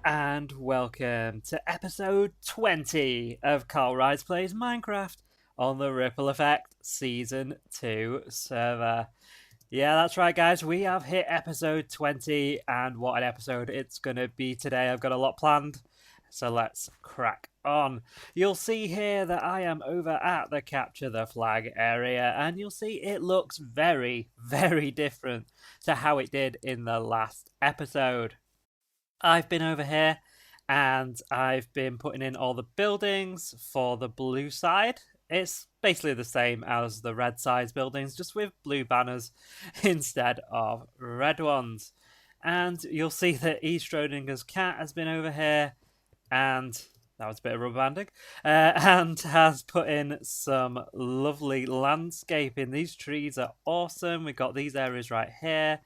and welcome to episode 20 of CarlRyds Plays Minecraft on the Ripple Effect Season 2 server. Yeah, that's right, guys. We have hit episode 20, and what an episode it's going to be today. I've got a lot planned, so let's crack on. You'll see here that I am over at the Capture the Flag area, and you'll see it looks very, very different to how it did in the last episode. I've been over here and I've been putting in all the buildings for the blue side. It's basically the same as the red side buildings, just with blue banners instead of red ones. And you'll see that ESchrodingersCat has been over here, and that was a bit of rubber banding, and has put in some lovely landscaping. These trees are awesome. We've got these areas right here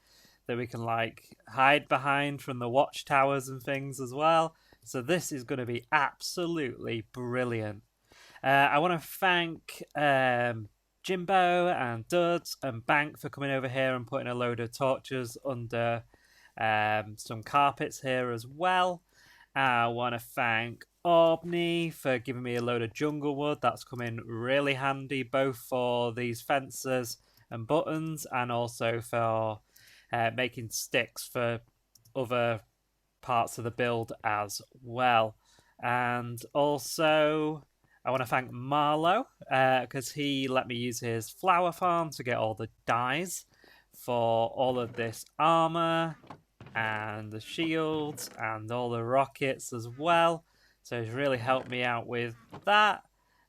that we can like hide behind from the watchtowers and things as well. So this is going to be absolutely brilliant. I want to thank Jimbo and Duds and Bank for coming over here and putting a load of torches under some carpets here as well. I want to thank Aubni for giving me a load of jungle wood. That's come in really handy, both for these fences and buttons, and also for making sticks for other parts of the build as well. And also, I want to thank Marlo because he let me use his flower farm to get all the dyes for all of this armor and the shields and all the rockets as well. So he's really helped me out with that.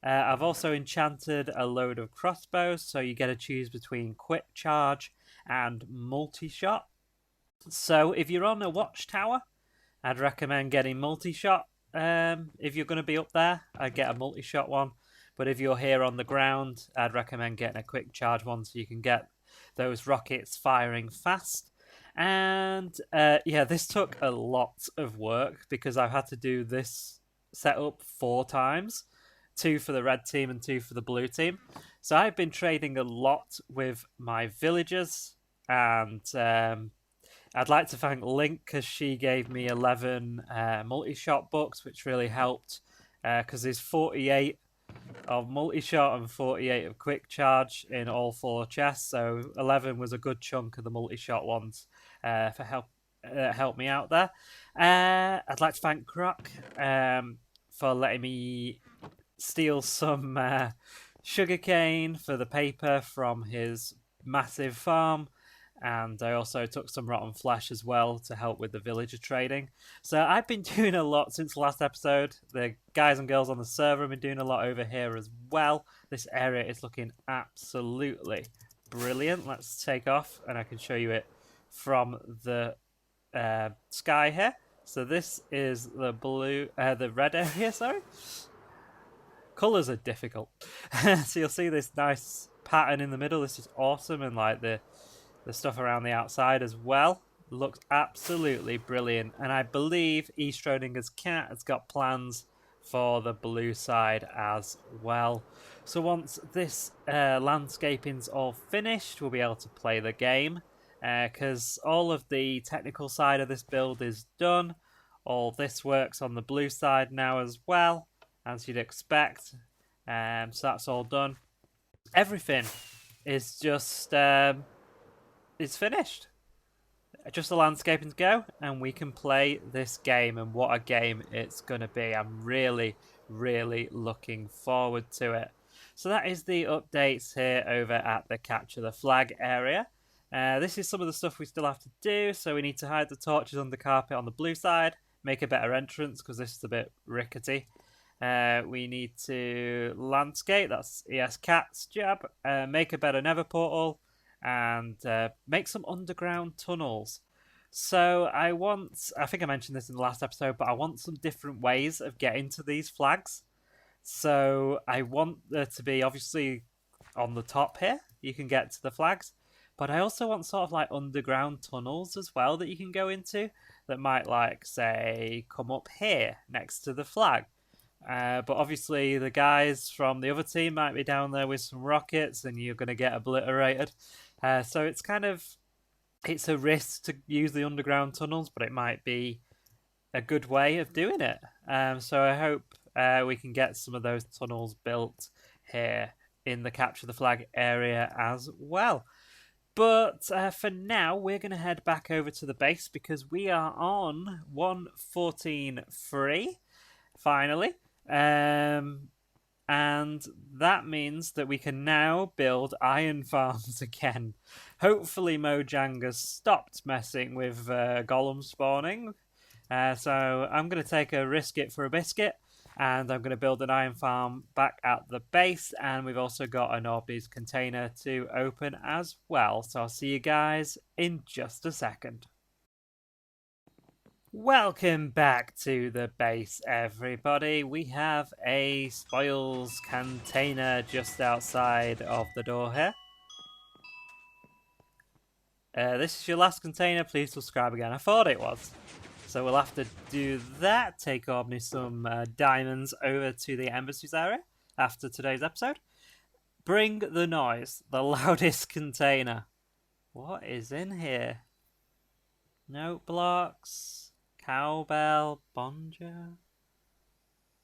I've also enchanted a load of crossbows, so you get to choose between quick charge and multi-shot. So if you're on a watchtower, I'd recommend getting multi-shot. If you're going to be up there, I'd get a multi-shot one. But if you're here on the ground, I'd recommend getting a quick charge one so you can get those rockets firing fast. And yeah, this took a lot of work because I've had to do this setup 4 times. 2 for the red team and 2 for the blue team. So I've been trading a lot with my villagers, and I'd like to thank Link because she gave me 11 multi-shot books, which really helped because there's 48 of multi-shot and 48 of quick charge in all 4 chests. So 11 was a good chunk of the multi-shot ones for help me out there. I'd like to thank Croc for letting me steal some sugarcane for the paper from his massive farm, and I also took some rotten flesh as well to help with the villager trading. So I've been doing a lot since the last episode. The guys and girls on the server have been doing a lot over here as well. This area is looking absolutely brilliant. Let's take off and I can show you it from the sky here. So this is the red area, sorry. Colours are difficult. So you'll see this nice pattern in the middle. This is awesome, and like the stuff around the outside as well looks absolutely brilliant. And I believe ESchrodingersCat has got plans for the blue side as well. So once this landscaping's all finished, we'll be able to play the game because all of the technical side of this build is done. All this works on the blue side now as well, as you'd expect. So that's all done. Everything is just it's finished. Just the landscaping to go, and we can play this game. And what a game it's going to be. I'm really, really looking forward to it. So that is the updates here over at the Capture the Flag area. This is some of the stuff we still have to do. So we need to hide the torches under carpet on the blue side, make a better entrance because this is a bit rickety. We need to landscape, that's ESCat's job, make a better nether portal, and make some underground tunnels. So I think I mentioned this in the last episode, but I want some different ways of getting to these flags. So I want there to be, obviously, on the top here, you can get to the flags. But I also want sort of like underground tunnels as well that you can go into that might, like, say, come up here next to the flag. But obviously the guys from the other team might be down there with some rockets and you're going to get obliterated. So it's a risk to use the underground tunnels, but it might be a good way of doing it. So I hope we can get some of those tunnels built here in the capture the flag area as well. But for now, we're going to head back over to the base because we are on 1.14.3 finally. And that means that we can now build iron farms again. Hopefully Mojang has stopped messing with golem spawning. So I'm going to take a risk it for a biscuit, and I'm going to build an iron farm back at the base, and we've also got an Aubni's container to open as well. So I'll see you guys in just a second. Welcome back to the base, everybody. We have a spoils container just outside of the door here. This is your last container. Please subscribe again. I thought it was. So we'll have to do that. Take Aubni some diamonds over to the embassies area after today's episode. Bring the noise. The loudest container. What is in here? Note blocks. Cowbell, bonjo,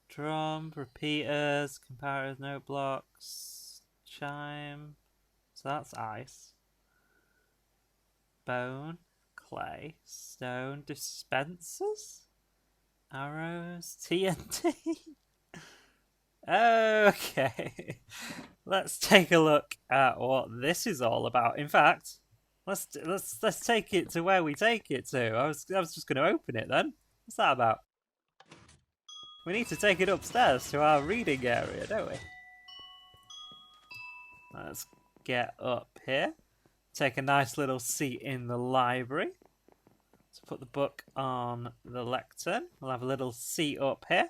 drum, repeaters, comparators, note blocks, chime. So that's ice. Bone, clay, stone, dispensers, arrows, TNT. Okay, let's take a look at what this is all about. In fact, let's take it to where we take it to. I was just going to open it then. What's that about? We need to take it upstairs to our reading area, don't we? Let's get up here. Take a nice little seat in the library. So put the book on the lectern. We'll have a little seat up here.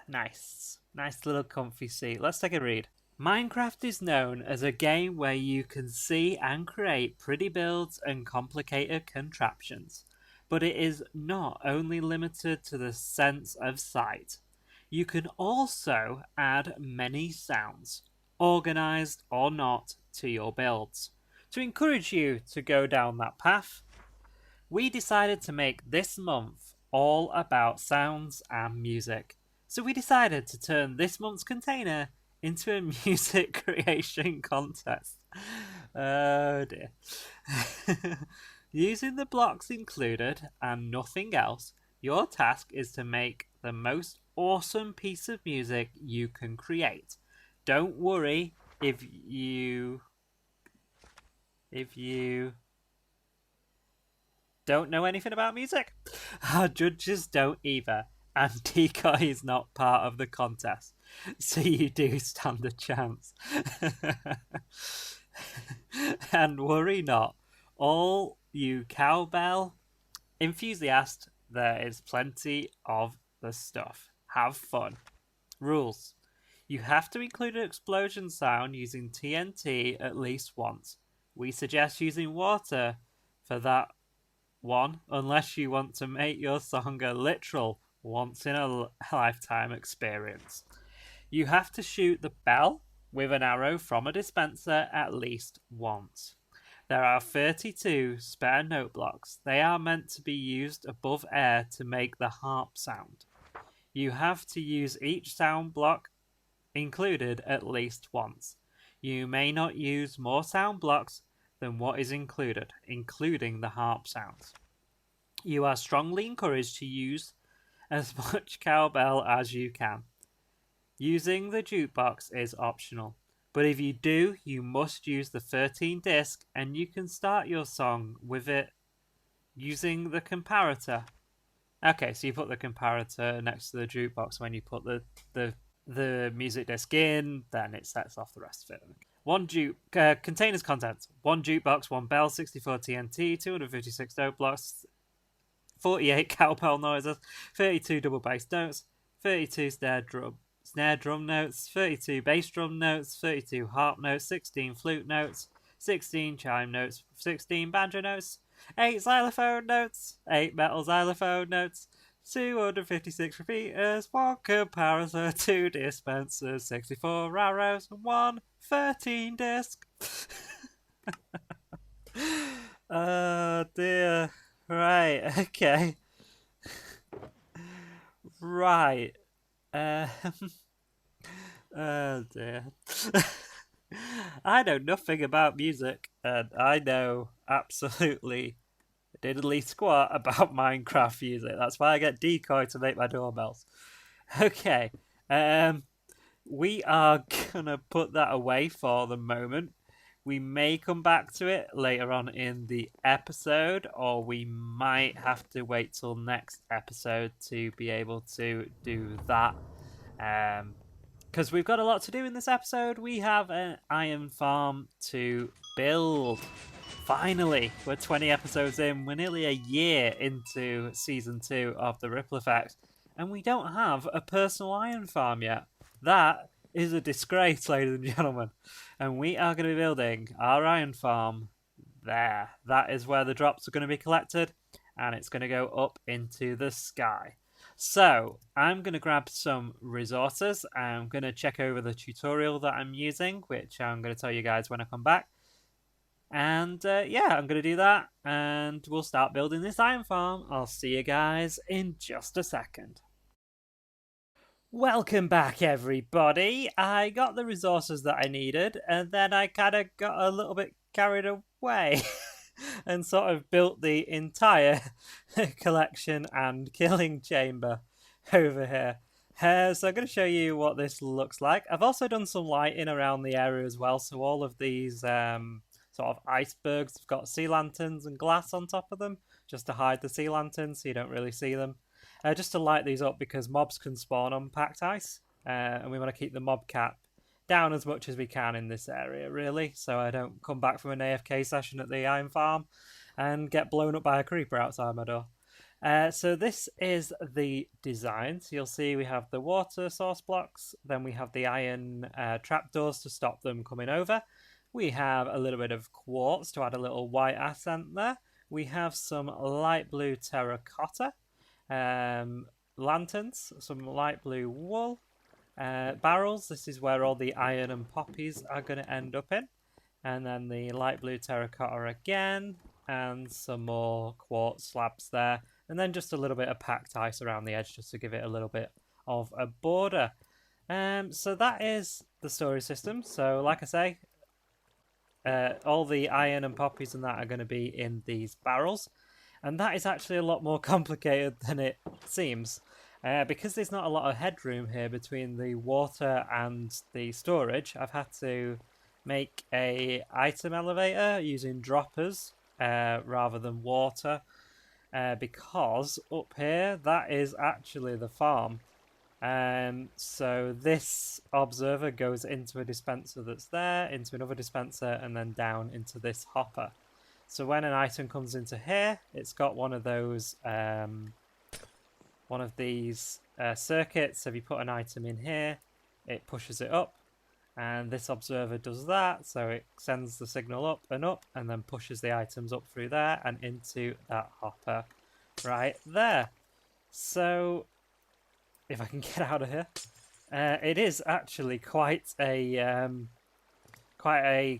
Nice little comfy seat. Let's take a read. Minecraft is known as a game where you can see and create pretty builds and complicated contraptions, but it is not only limited to the sense of sight. You can also add many sounds, organised or not, to your builds. To encourage you to go down that path, we decided to make this month all about sounds and music. So we decided to turn this month's container into a music creation contest. Oh dear. Using the blocks included and nothing else, your task is to make the most awesome piece of music you can create. Don't worry if you don't know anything about music. Our judges don't either, and Decoy is not part of the contest, so you do stand a chance. And worry not, all you cowbell enthusiasts, there is plenty of the stuff. Have fun. Rules. You have to include an explosion sound using TNT at least once. We suggest using water for that one, unless you want to make your song a literal once-in-a-lifetime experience. You have to shoot the bell with an arrow from a dispenser at least once. There are 32 spare note blocks. They are meant to be used above air to make the harp sound. You have to use each sound block included at least once. You may not use more sound blocks than what is included, including the harp sounds. You are strongly encouraged to use as much cowbell as you can. Using the jukebox is optional, but if you do, you must use the 13 disc, and you can start your song with it using the comparator. Okay, so you put the comparator next to the jukebox when you put the music disc in, then it sets off the rest of it. Containers contents: 1 jukebox, 1 bell, 64 TNT, 256 note blocks, 48 cowbell noises, 32 double bass notes, 32 snare drum notes, 32 bass drum notes, 32 harp notes, 16 flute notes, 16 chime notes, 16 banjo notes, 8 xylophone notes, 8 metal xylophone notes, 256 repeaters, 1 comparator, 2 dispensers, 64 arrows, and 1 13 disc. Oh dear. Right, okay. Right. Uh, oh dear. I know nothing about music, and I know absolutely diddly squat about Minecraft music. That's why I get Decoy to make my doorbells. Okay. Um, we are gonna put that away for the moment. We may come back to it later on in the episode, or we might have to wait till next episode to be able to do that. Because we've got a lot to do in this episode. We have an iron farm to build. Finally, we're 20 episodes in. We're nearly a year into season 2 of the Ripple Effect, and we don't have a personal iron farm yet. That is a disgrace, ladies and gentlemen. And we are going to be building our iron farm there. That is where the drops are going to be collected, and it's going to go up into the sky. So I'm going to grab some resources. I'm going to check over the tutorial that I'm using, which I'm going to tell you guys when I come back. And yeah, I'm going to do that, and we'll start building this iron farm. I'll see you guys in just a second. Welcome back, everybody. I got the resources that I needed, and then I kind of got a little bit carried away and sort of built the entire collection and killing chamber over here. So I'm going to show you what this looks like. I've also done some lighting around the area as well, so all of these sort of icebergs have got sea lanterns and glass on top of them, just to hide the sea lanterns so you don't really see them. Just to light these up because mobs can spawn on packed ice, and we want to keep the mob cap down as much as we can in this area, really, so I don't come back from an AFK session at the iron farm and get blown up by a creeper outside my door. So this is the design. So you'll see we have the water source blocks, then we have the iron trapdoors to stop them coming over. We have a little bit of quartz to add a little white accent there. We have some light blue terracotta. Lanterns, some light blue wool, barrels. This is where all the iron and poppies are going to end up in, and then the light blue terracotta again, and some more quartz slabs there, and then just a little bit of packed ice around the edge just to give it a little bit of a border. So that is the storage system. So like I say, all the iron and poppies and that are going to be in these barrels. And that is actually a lot more complicated than it seems. Because there's not a lot of headroom here between the water and the storage, I've had to make a item elevator using droppers rather than water. Because up here, that is actually the farm. So this observer goes into a dispenser that's there, into another dispenser, and then down into this hopper. So when an item comes into here, it's got one of those, one of these circuits. So if you put an item in here, it pushes it up, and this observer does that. So it sends the signal up, and then pushes the items up through there and into that hopper right there. So if I can get out of here, it is actually quite a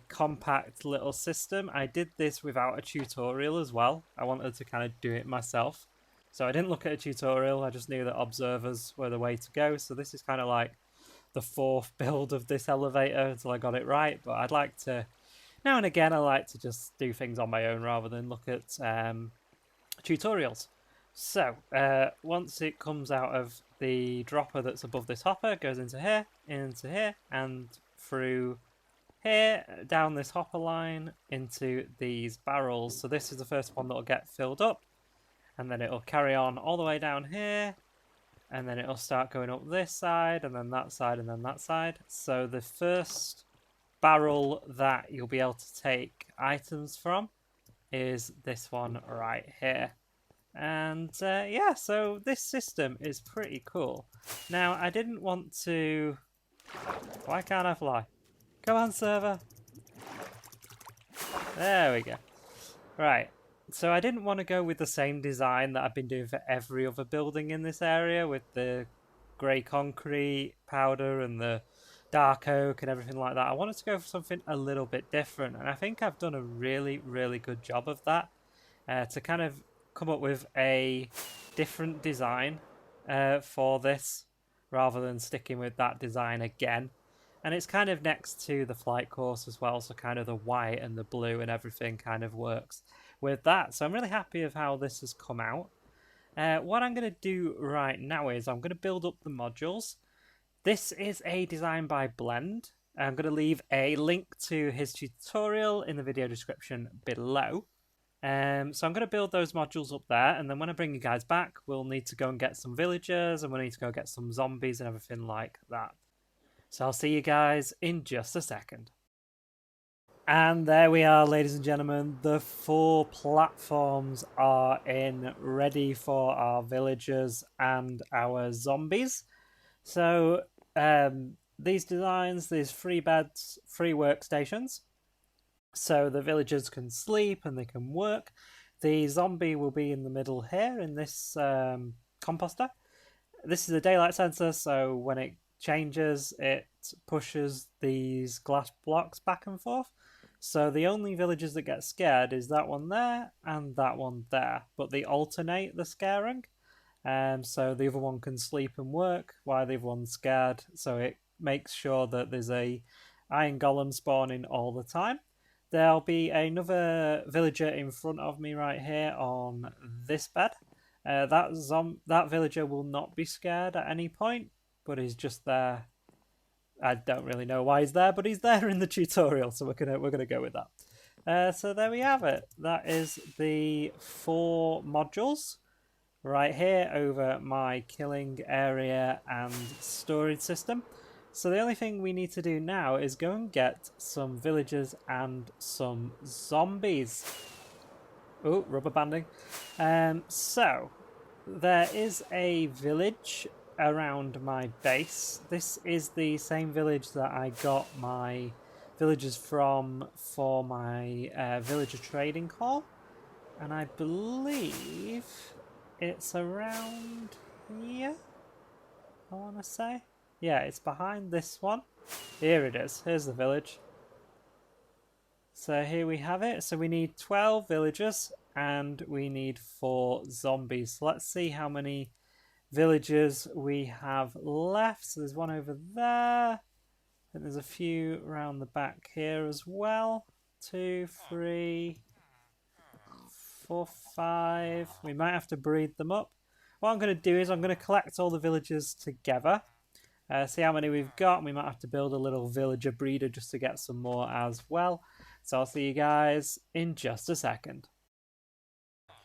compact little system. I did this without a tutorial as well. I wanted to kind of do it myself. So I didn't look at a tutorial, I just knew that observers were the way to go. So this is kind of like the 4th build of this elevator until I got it right. But I'd like to, now and again, I like to just do things on my own rather than look at tutorials. So once it comes out of the dropper that's above this hopper, it goes into here, and through here, down this hopper line into these barrels. So this is the first one that'll get filled up, and then it'll carry on all the way down here, and then it'll start going up this side, and then that side, and then that side. So the first barrel that you'll be able to take items from is this one right here. And yeah, so this system is pretty cool. Now, I didn't want to... Why can't I fly? Come on, server. There we go. Right. So I didn't want to go with the same design that I've been doing for every other building in this area, with the grey concrete powder and the dark oak and everything like that. I wanted to go for something a little bit different, and I think I've done a really, really good job of that, to kind of come up with a different design for this, rather than sticking with that design again. And it's kind of next to the flight course as well, so kind of the white and the blue and everything kind of works with that. So I'm really happy of how this has come out. What I'm going to do right now is I'm going to build up the modules. This is a design by Blend. I'm going to leave a link to his tutorial in the video description below. So I'm going to build those modules up there, and then when I bring you guys back, we'll need to go and get some villagers, and we'll need to go get some zombies and everything like that. So I'll see you guys in just a second. And there we are, ladies and gentlemen. The 4 platforms are in, ready for our villagers and our zombies. So these designs, these 3 beds, 3 workstations. So the villagers can sleep and they can work. The zombie will be in the middle here in this composter. This is a daylight sensor, so when it changes, it pushes these glass blocks back and forth. So the only villagers that get scared is that one there and that one there, but they alternate the scaring. So the other one can sleep and work while the other one's scared. So it makes sure that there's a iron golem spawning all the time. There'll be another villager in front of me right here on this bed. That villager will not be scared at any point, but he's just there. I don't really know why he's there, but he's there in the tutorial, so we're gonna go with that. So there we have it. That is the 4 modules right here over my killing area and storage system. So the only thing we need to do now is go and get some villagers and some zombies. Oh, rubber banding. So there is a village around my base. This is the same village that I got my villagers from for my villager trading hall, and I believe it's around here, I want to say. Yeah, it's behind this one. Here it is. Here's the village. So here we have it. So we need 12 villagers and we need 4 zombies. So let's see how many villagers we have left. So there's one over there. And there's a few around the back here as well. 2, 3, 4, 5. We might have to breed them up. What I'm going to do is I'm going to collect all the villagers together. See how many we've got. We might have to build a little villager breeder just to get some more as well. So I'll see you guys in just a second.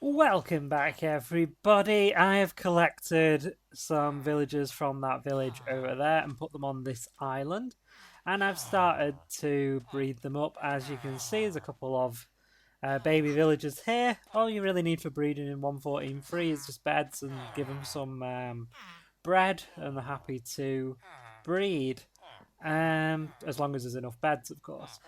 Welcome back, everybody. I have collected some villagers from that village over there and put them on this island. And I've started to breed them up. As you can see, there's a couple of baby villagers here. All you really need for breeding in 1.14.3 is just beds and give them some bread, and they're happy to breed. As long as there's enough beds, of course.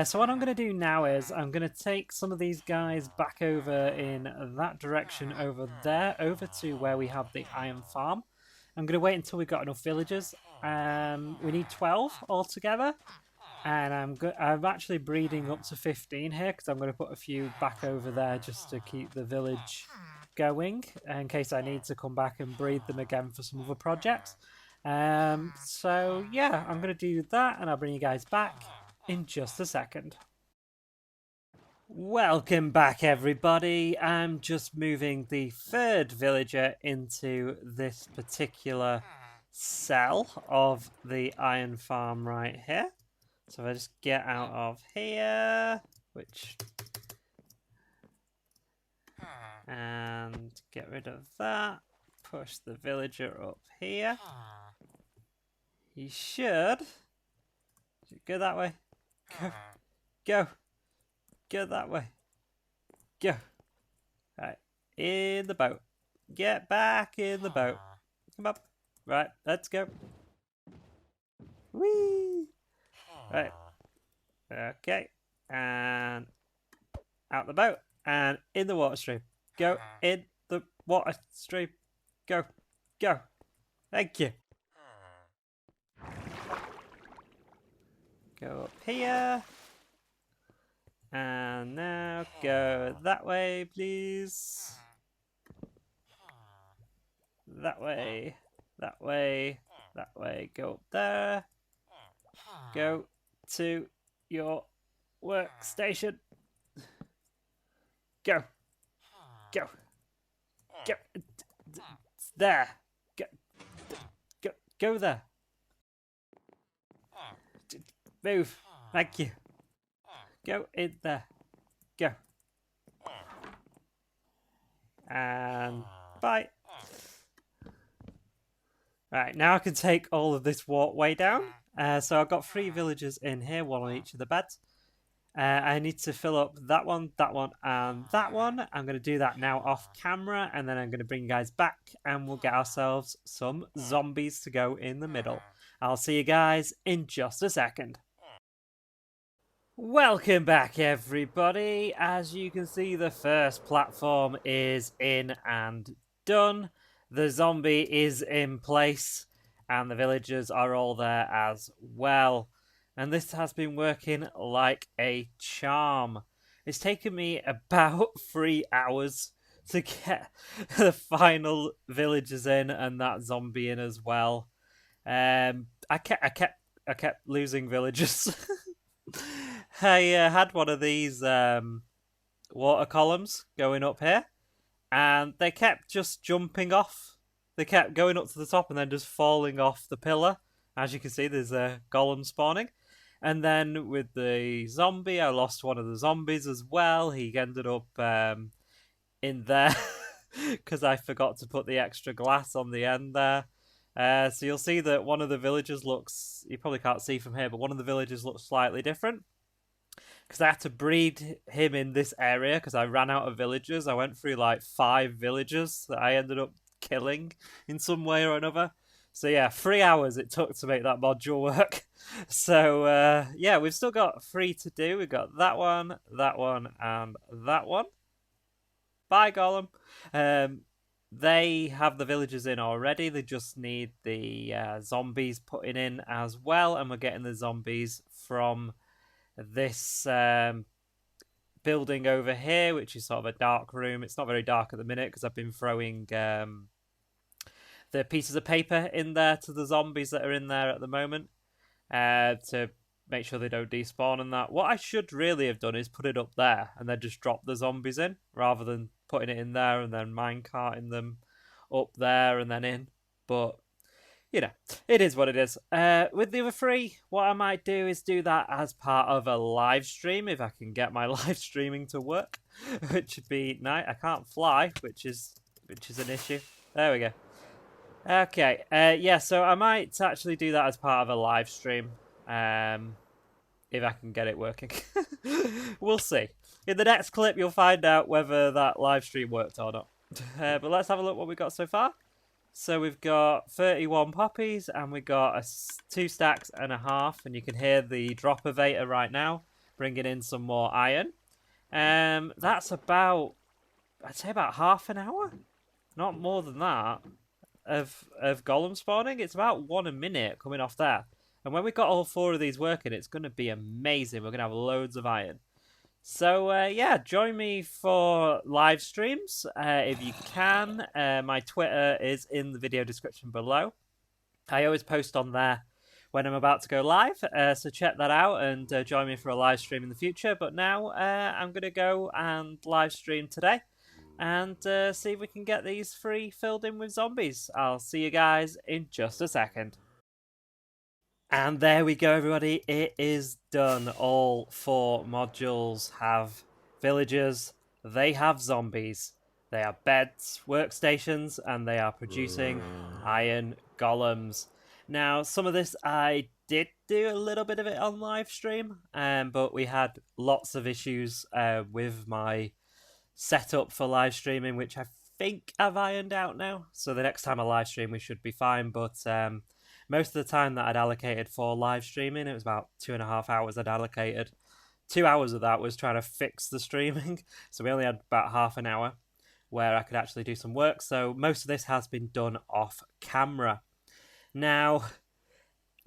So what I'm going to do now is I'm going to take some of these guys back over in that direction over there, over to where we have the iron farm. I'm going to wait until we've got enough villagers. We need 12 altogether. And I'm actually breeding up to 15 here because I'm going to put a few back over there just to keep the village going in case I need to come back and breed them again for some other projects. So yeah, I'm going to do that and I'll bring you guys back in just a second. Welcome back, everybody. I'm just moving the 3rd villager into this particular cell of the iron farm right here. So if I just get out of here, and get rid of that, push the villager up here. He should go that way. Go that way. Go. Right, in the boat. Get back in the boat. Come up. Right, let's go. Whee! Right. Okay. And out the boat. And in the water stream. Go in the water stream. Go. Go. Thank you. Go up here. And now go that way, please. that way, that way, that way. Go up there. Go to your workstation. Go. Go. Go. There. Go. Go there. Move. Thank you. Go in there. Go. And bye. Right, now I can take all of this walkway down. So I've got 3 villagers in here, 1 on each of the beds. I need to fill up that one, and that one. I'm going to do that now off camera, and then I'm going to bring you guys back, and we'll get ourselves some zombies to go in the middle. I'll see you guys in just a second. Welcome back, everybody. As you can see, the first platform is in and done. The zombie is in place, and the villagers are all there as well. And this has been working like a charm. It's taken me about 3 hours to get the final villagers in and that zombie in as well. I kept losing villagers. I had one of these water columns going up here, and they kept just jumping off. They kept going up to the top and then just falling off the pillar. As you can see, there's a golem spawning. And then with the zombie, I lost one of the zombies as well. He ended up in there because I forgot to put the extra glass on the end there. So you'll see that one of the villagers looks, you probably can't see from here, but one of the villagers looks slightly different. Because I had to breed him in this area because I ran out of villagers. I went through like 5 villagers that I ended up killing in some way or another. So yeah, 3 hours it took to make that module work. So yeah, we've still got 3 to do. We've got that one, and that one. Bye, Golem. They have the villagers in already. They just need the zombies putting in as well. And we're getting the zombies from this building over here, which is sort of a dark room. It's not very dark at the minute because I've been throwing the pieces of paper in there to the zombies that are in there at the moment to make sure they don't despawn and that. What I should really have done is put it up there and then just drop the zombies in rather than putting it in there and then minecarting them up there and then in. But, you know, it is what it is. With the other 3, what I might do is do that as part of a live stream if I can get my live streaming to work, which would be nice. I can't fly, which is an issue. There we go. Okay, yeah, so I might actually do that as part of a live stream, if I can get it working. We'll see. In the next clip, you'll find out whether that live stream worked or not. But let's have a look what we got so far. So we've got 31 poppies, and we've got 2 stacks and a half, and you can hear the droppervator right now, bringing in some more iron. That's about, I'd say about half an hour, not more than that. Of golem spawning. It's about 1 a minute coming off there. And when we've got all 4 of these working, it's going to be amazing. We're going to have loads of iron. So, yeah, join me for live streams if you can. My Twitter is in the video description below. I always post on there when I'm about to go live. So check that out and join me for a live stream in the future. But now I'm going to go and live stream today. And see if we can get these 3 filled in with zombies. I'll see you guys in just a second. And there we go, everybody. It is done. All 4 modules have villagers. They have zombies. They have beds, workstations, and they are producing iron golems. Now, some of this I did do a little bit of it on live stream, but we had lots of issues with my setup for live streaming, which I think I've ironed out now. So the next time I live stream, we should be fine. But most of the time that I'd allocated for live streaming, it was about 2.5 hours I'd allocated. 2 hours of that was trying to fix the streaming. So we only had about half an hour where I could actually do some work. So most of this has been done off camera. Now,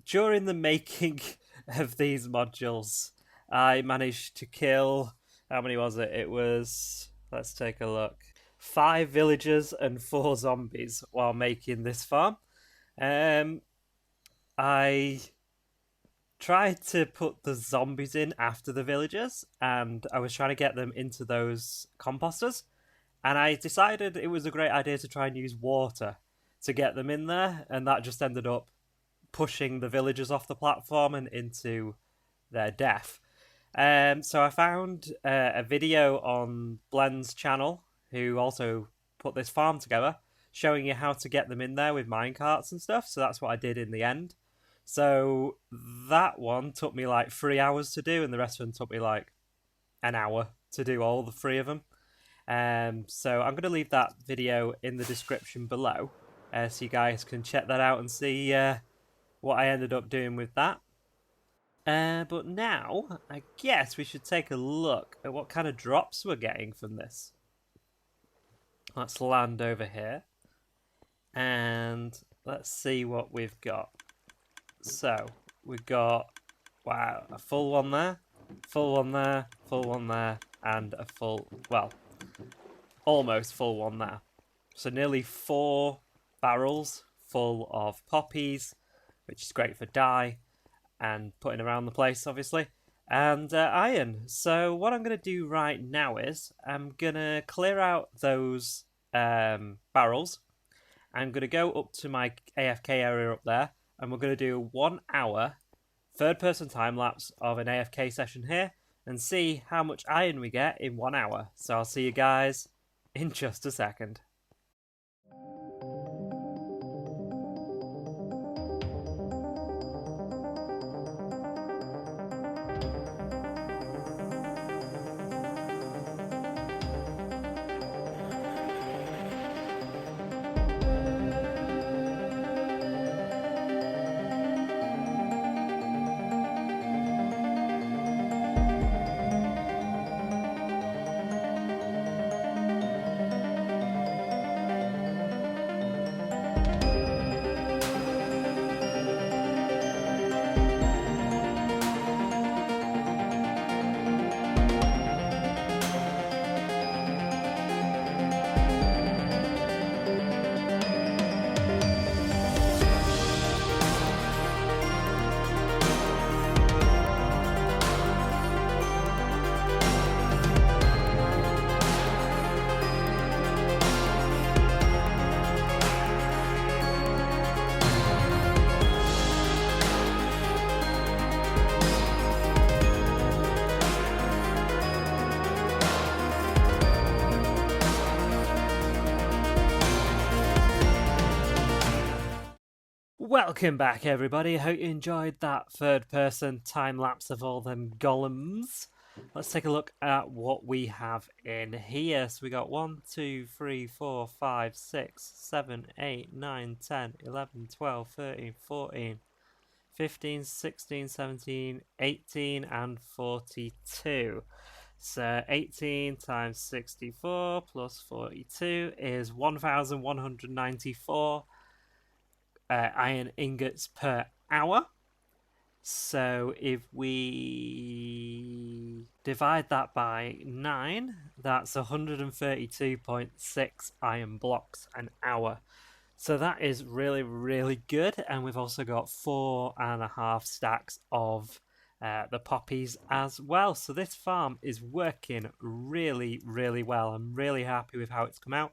during the making of these modules, I managed to kill, how many was it? It was, let's take a look, 5 villagers and 4 zombies while making this farm. I tried to put the zombies in after the villagers, and I was trying to get them into those composters. And I decided it was a great idea to try and use water to get them in there, and that just ended up pushing the villagers off the platform and into their death. So I found a video on Blend's channel, who also put this farm together, showing you how to get them in there with minecarts and stuff. So that's what I did in the end. So that one took me like 3 hours to do, and the rest of them took me like an hour to do all the 3 of them. So I'm going to leave that video in the description below, so you guys can check that out and see what I ended up doing with that. But now, I guess we should take a look at what kind of drops we're getting from this. Let's land over here, and let's see what we've got. So, we've got, wow, a full one there, full one there, full one there, and a full, well, almost full one there. So nearly 4 barrels full of poppies, which is great for dye and putting around the place, obviously, and iron. So what I'm going to do right now is I'm going to clear out those barrels. I'm going to go up to my AFK area up there, and we're going to do a 1 hour third-person time-lapse of an AFK session here and see how much iron we get in 1 hour. So I'll see you guys in just a second. Welcome back, everybody. Hope you enjoyed that third-person time-lapse of all them golems. Let's take a look at what we have in here. So we got 1, 2, 3, 4, 5, 6, 7, 8, 9, 10, 11, 12, 13, 14, 15, 16, 17, 18, and 42. So 18 times 64 plus 42 is 1,194 iron ingots per hour. So if we divide that by 9, that's 132.6 iron blocks an hour. So that is really, really good. And we've also got 4.5 stacks of the poppies as well. So this farm is working really, really well. I'm really happy with how it's come out.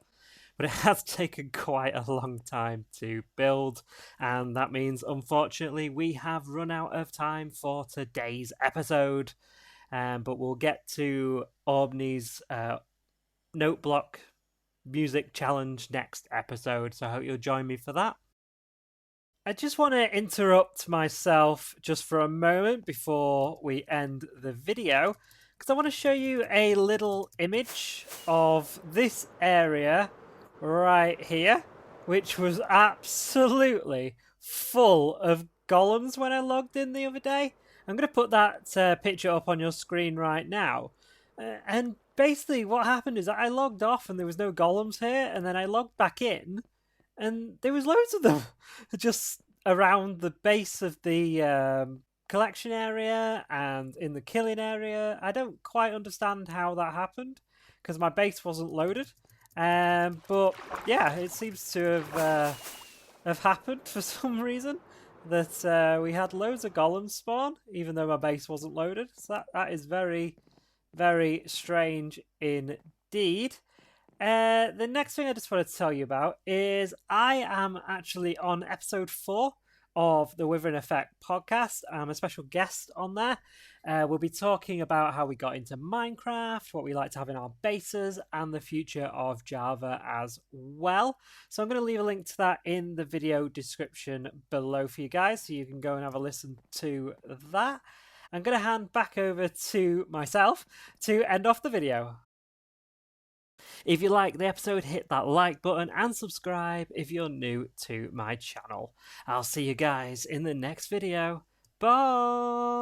But it has taken quite a long time to build, and that means, unfortunately, we have run out of time for today's episode. But we'll get to Aubni's note block music challenge next episode, so I hope you'll join me for that. I just want to interrupt myself just for a moment before we end the video, because I want to show you a little image of this area right here, which was absolutely full of golems when I logged in the other day. I'm going to put that picture up on your screen right now. And basically what happened is I logged off and there was no golems here, and then I logged back in and there was loads of them just around the base of the collection area and in the killing area. I don't quite understand how that happened because my base wasn't loaded. But yeah, it seems to have happened for some reason that we had loads of golems spawn, even though my base wasn't loaded. So that is very, very strange indeed. The next thing I just wanted to tell you about is I am actually on episode 4 of the Withering Effect podcast. I'm a special guest on there. We'll be talking about how we got into Minecraft, what we like to have in our bases, and the future of Java as well. So I'm going to leave a link to that in the video description below for you guys, so you can go and have a listen to that. I'm going to hand back over to myself to end off the video. If you like the episode, hit that like button and subscribe if you're new to my channel. I'll see you guys in the next video. Bye!